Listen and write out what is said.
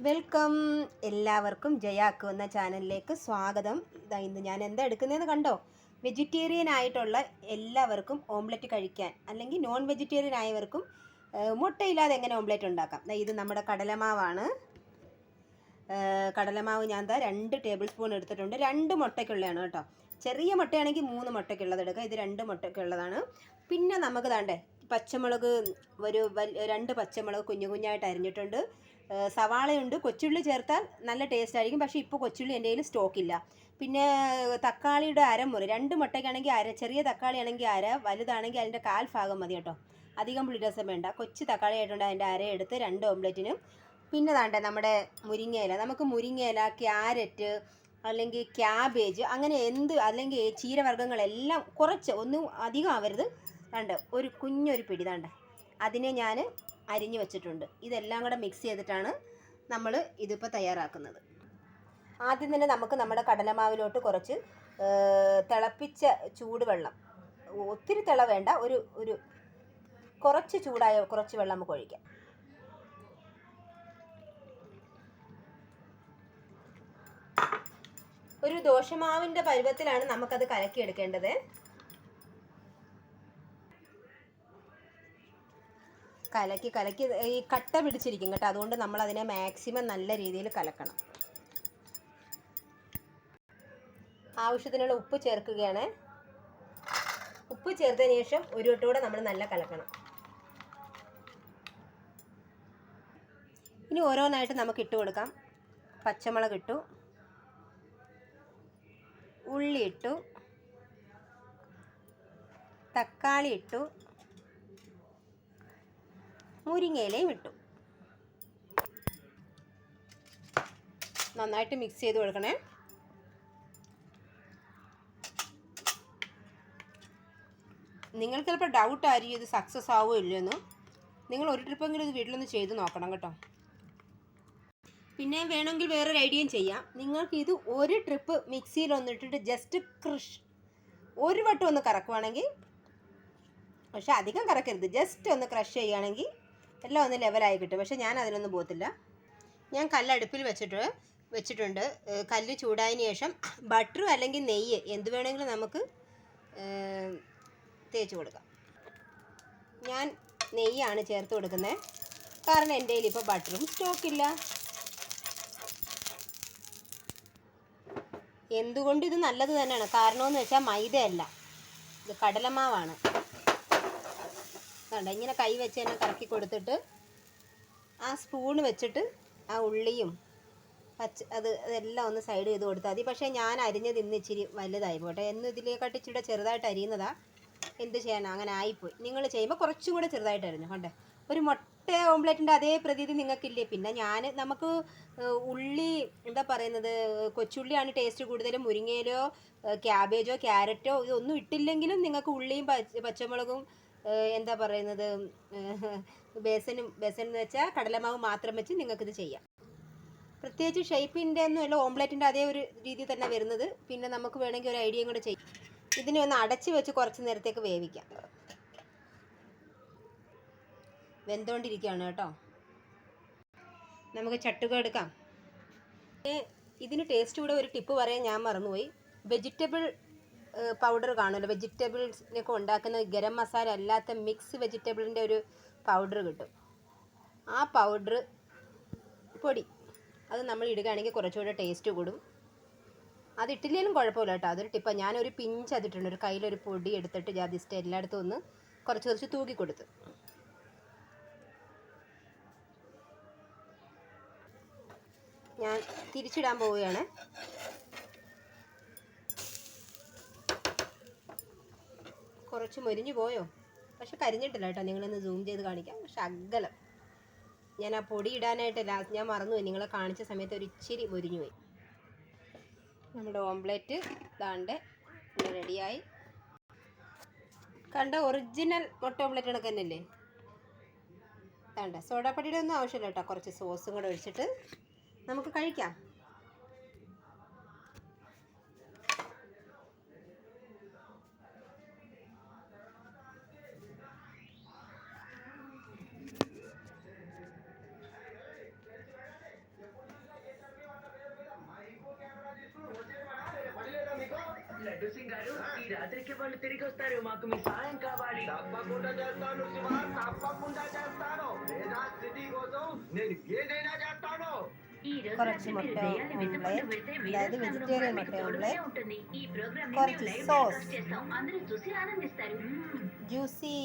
Welcome. എല്ലാവർക്കും ജയാക്കു എന്ന ചാനലിലേക്ക് സ്വാഗതം. ഇന്ന് ഞാൻ എന്താ എടുക്കുന്നതെന്ന് കണ്ടോ? വെജിറ്റേറിയൻ ആയിട്ടുള്ള എല്ലാവർക്കും ഓംലെറ്റ് കഴിക്കാൻ, അല്ലെങ്കിൽ നോൺ വെജിറ്റേറിയൻ ആയവർക്കും മുട്ടയില്ലാതെ എങ്ങനെ ഓംലെറ്റ് ഉണ്ടാക്കാം. ഇത് നമ്മുടെ കടലമാവാണ്. കടലമാവ് ഞാൻ 2 ടേബിൾ സ്പൂൺ എടുത്തിട്ടുണ്ട്. 2 മുട്ടയ്ക്കുള്ളതാണ് കേട്ടോ. ചെറിയ മുട്ടയാണെങ്കിൽ 3 മുട്ടയ്ക്കുള്ളത് എടുക്കുക. ഇത് 2 മുട്ടയ്ക്കുള്ളതാണ്. പിന്നെ നമുക്ക് പച്ചമുളക്, 2 പച്ചമുളക് കുഞ്ഞു കുഞ്ഞായിട്ട് അരിഞ്ഞിട്ടുണ്ട്. സവാളയുണ്ട്. കൊച്ചുള്ളി ചേർത്താൽ നല്ല ടേസ്റ്റ് ആയിരിക്കും, പക്ഷേ ഇപ്പോൾ കൊച്ചുള്ളി എൻ്റെ കയ്യിൽ സ്റ്റോക്കില്ല. പിന്നെ തക്കാളിയുടെ അരമുറി, 2 മുട്ടയ്ക്കാണെങ്കിൽ അര, ചെറിയ തക്കാളി ആണെങ്കിൽ അര, വലുതാണെങ്കിൽ അതിൻ്റെ 1/4 ഭാഗം മതി കേട്ടോ. അധികം പുളിരസം വേണ്ട. കൊച്ചു തക്കാളി ആയിട്ടുണ്ട്, അതിൻ്റെ അര എടുത്ത് 2 ഓംലെറ്റിനും. പിന്നെ നമ്മുടെ മുരിങ്ങയില, നമുക്ക് മുരിങ്ങയില, ക്യാരറ്റ് അല്ലെങ്കിൽ ക്യാബേജ്, അങ്ങനെ അല്ലെങ്കിൽ ചീരവർഗ്ഗങ്ങളെല്ലാം കുറച്ച്, ഒന്നും അധികം ആവരുത്. ഒരു കുഞ്ഞൊരു പിടി അതിനെ ഞാൻ അരിഞ്ഞു വെച്ചിട്ടുണ്ട്. ഇതെല്ലാം കൂടെ മിക്സ് ചെയ്തിട്ടാണ് നമ്മൾ ഇതിപ്പോൾ തയ്യാറാക്കുന്നത്. ആദ്യം തന്നെ നമുക്ക് നമ്മുടെ കടലമാവിലോട്ട് കുറച്ച് തിളപ്പിച്ച ചൂടുവെള്ളം, ഒത്തിരി തിള വേണ്ട, ഒരു കുറച്ച് ചൂടായ കുറച്ച് വെള്ളം നമുക്ക് ഒഴിക്കാം. ഒരു ദോശമാവിൻ്റെ പരുവത്തിലാണ് നമുക്കത് കലക്കിയെടുക്കേണ്ടത്. കലക്കി ഈ കട്ട പിടിച്ചിരിക്കും കേട്ടോ. അതുകൊണ്ട് നമ്മൾ അതിനെ മാക്സിമം നല്ല രീതിയിൽ കലക്കണം. ആവശ്യത്തിനുള്ള ഉപ്പ് ചേർക്കുകയാണ്. ഉപ്പ് ചേർത്തതിന് ശേഷം ഒരു വട്ടം നമ്മൾ നല്ല കലക്കണം. ഇനി ഓരോന്നായിട്ട് നമുക്ക് ഇട്ട് കൊടുക്കാം. പച്ചമുളക് ഇട്ടു, ഉള്ളി ഇട്ടു, തക്കാളി ഇട്ടു, മുരിങ്ങയിലയും ഇട്ടു. നന്നായിട്ട് മിക്സ് ചെയ്ത് കൊടുക്കണേ. നിങ്ങൾക്ക് ചിലപ്പോൾ ഡൗട്ട് ആയിരിക്കും ഇത് സക്സസ് ആവുമോ ഇല്ലയെന്ന്. നിങ്ങൾ ഒരു ട്രിപ്പെങ്കിലും ഇത് വീട്ടിലൊന്ന് ചെയ്ത് നോക്കണം കേട്ടോ. പിന്നെ വേണമെങ്കിൽ വേറൊരു ഐഡിയയും ചെയ്യാം. നിങ്ങൾക്ക് ഇത് ഒരു ട്രിപ്പ് മിക്സിയിൽ ഒന്നിട്ടിട്ട് ജസ്റ്റ് ഒരു വട്ടം ഒന്ന് കറക്കുവാണെങ്കിൽ, പക്ഷെ അധികം കറക്കരുത്, ജസ്റ്റ് ഒന്ന് ക്രഷ് ചെയ്യുകയാണെങ്കിൽ എല്ലാം ഒന്ന് ലെവലായി കിട്ടും. പക്ഷെ ഞാൻ അതിലൊന്നും പോകത്തില്ല. ഞാൻ കല്ലടുപ്പിൽ വെച്ചിട്ടുണ്ട്. കല്ല് ചൂടായതിന് ശേഷം ബട്ടർ അല്ലെങ്കിൽ നെയ്യ് എന്ത് വേണമെങ്കിലും നമുക്ക് തേച്ച് കൊടുക്കാം. ഞാൻ നെയ്യാണ് ചേർത്ത് കൊടുക്കുന്നത്, കാരണം എൻ്റെ കയ്യിൽ ഇപ്പോൾ ബട്ടറും സ്റ്റോക്കില്ല. എന്തുകൊണ്ട് ഇത് നല്ലത് തന്നെയാണ്. കാരണമെന്ന് വെച്ചാൽ മൈദയല്ല, ഇത് കടലമാവാണ്. ഇങ്ങനെ കൈ വെച്ച് തന്നെ കറക്കി കൊടുത്തിട്ട് ആ സ്പൂൺ വെച്ചിട്ട് ആ ഉള്ളിയും അതെല്ലാം ഒന്ന് സൈഡ് ചെയ്ത് കൊടുത്താൽ മതി. പക്ഷേ ഞാൻ അരിഞ്ഞത് ഇന്ന് ഇച്ചിരി വലുതായി പോട്ടെ, എന്ന് ഇതിലേക്കാട്ട് ഇച്ചിരി ചെറുതായിട്ട് അരിയുന്നതാ. എന്ത് ചെയ്യാനാണ്, അങ്ങനെ ആയിപ്പോയി. നിങ്ങൾ ചെയ്യുമ്പോൾ കുറച്ചും കൂടെ ചെറുതായിട്ട് അരിഞ്ഞു കണ്ടേ. ഒരു മുട്ട ഓംലെറ്റിൻ്റെ അതേ പ്രതീതി നിങ്ങൾക്കില്ലേ. പിന്നെ നമുക്ക് ഉള്ളി, എന്താ പറയുന്നത്, കൊച്ചുള്ളിയാണ് ടേസ്റ്റ് കൂടുതലും. മുരിങ്ങയിലോ ക്യാബേജോ ക്യാരറ്റോ ഇതൊന്നും ഇട്ടില്ലെങ്കിലും നിങ്ങൾക്ക് ഉള്ളിയും പച്ചമുളകും, എന്താ പറയുന്നത്, ബേസൻ എന്ന് വെച്ചാൽ കടലമാവ് മാത്രം വെച്ച് നിങ്ങൾക്കിത് ചെയ്യാം. പ്രത്യേകിച്ച് ഷേപ്പിൻ്റെ ഒന്നും അല്ല, ഓംലെറ്റിൻ്റെ അതേ ഒരു രീതി തന്നെ വരുന്നത്. പിന്നെ നമുക്ക് വേണമെങ്കിൽ ഒരു ഐഡിയയും കൂടെ ചെയ്യാം. ഇതിനെ ഒന്ന് അടച്ച് വെച്ച് കുറച്ച് നേരത്തേക്ക് വേവിക്കാം. വെന്തുകൊണ്ടിരിക്കുകയാണ് കേട്ടോ. നമുക്ക് ചട്ടുക എടുക്കാം. ഇതിന് ടേസ്റ്റ് കൂടെ ഒരു ടിപ്പ് പറയാൻ ഞാൻ മറന്നുപോയി. വെജിറ്റബിൾ പൗഡർ കാണുമല്ലോ, വെജിറ്റബിൾസിനൊക്കെ ഉണ്ടാക്കുന്ന ഗരം മസാല അല്ലാത്ത മിക്സ് വെജിറ്റബിളിൻ്റെ ഒരു പൗഡർ കിട്ടും. ആ പൗഡർ പൊടി അത് നമ്മൾ ഇടുകയാണെങ്കിൽ കുറച്ചുകൂടെ ടേസ്റ്റ് കൂടും. അതിട്ടില്ലെങ്കിലും കുഴപ്പമില്ല കേട്ടോ, അതൊരു ടിപ്പാണ്. ഞാനൊരു പിഞ്ച് അതിട്ടുണ്ട്. ഒരു കയ്യിലൊരു പൊടി എടുത്തിട്ട് ജസ്റ്റ് എല്ലായിടത്തും ഒന്ന് കുറച്ച് തൂക്കി കൊടുത്ത്. ഞാൻ തിരിച്ചിടാൻ പോവുകയാണ്. കുറച്ച് മൊരിഞ്ഞു പോയോ, പക്ഷെ കരിഞ്ഞിട്ടില്ല കേട്ടോ. നിങ്ങളൊന്ന് സൂം ചെയ്ത് കാണിക്കാം. പക്ഷെ അകലം ഞാൻ ആ പൊടി ഇടാനായിട്ട് ഞാൻ മറന്നുപോയി. നിങ്ങളെ കാണിച്ച സമയത്ത് ഒരു ഇച്ചിരി മൊരിഞ്ഞു പോയി. നമ്മുടെ ഓംലെറ്റ് റെഡിയായി. കണ്ട ഒറിജിനൽ മുട്ട ഓംലെറ്റ് കണക്ക് തന്നെയല്ലേ. സോഡാപ്പൊടിയുടെ ഒന്നും ആവശ്യമില്ല കേട്ടോ. കുറച്ച് സോസും കൂടെ ഒഴിച്ചിട്ട് നമുക്ക് കഴിക്കാം. సీఎం గారు ఈ రాత్రికి వాళ్ళు తిరిగి వస్తారు, మాకు మీ సాయం కావాలి. తప్పకుండా చేస్తాను శివ, తప్పకుండా చేస్తాను. లేదా సిటీ కోసం నేను ఏదైనా చేస్తాను. ఈ రోజు കുറച്ച് రాత్రి മുട്ട మీరు దెయ్యాన్ని వెతుక్కుంటూ omelette, వెళ్తే അതായത് వేరే స్థానంలో vegetarian కూడా മുട്ട మీకు తోడుగానే omelette, ఉంటుంది. ఈ ప్రోగ్రామ్ ని കുറച്ച് మేము లైవ్ sauce. టెలికాస్ట్ చేస్తాం, అందరూ చూసి ఆనందిస్తారు. జ్యూసీ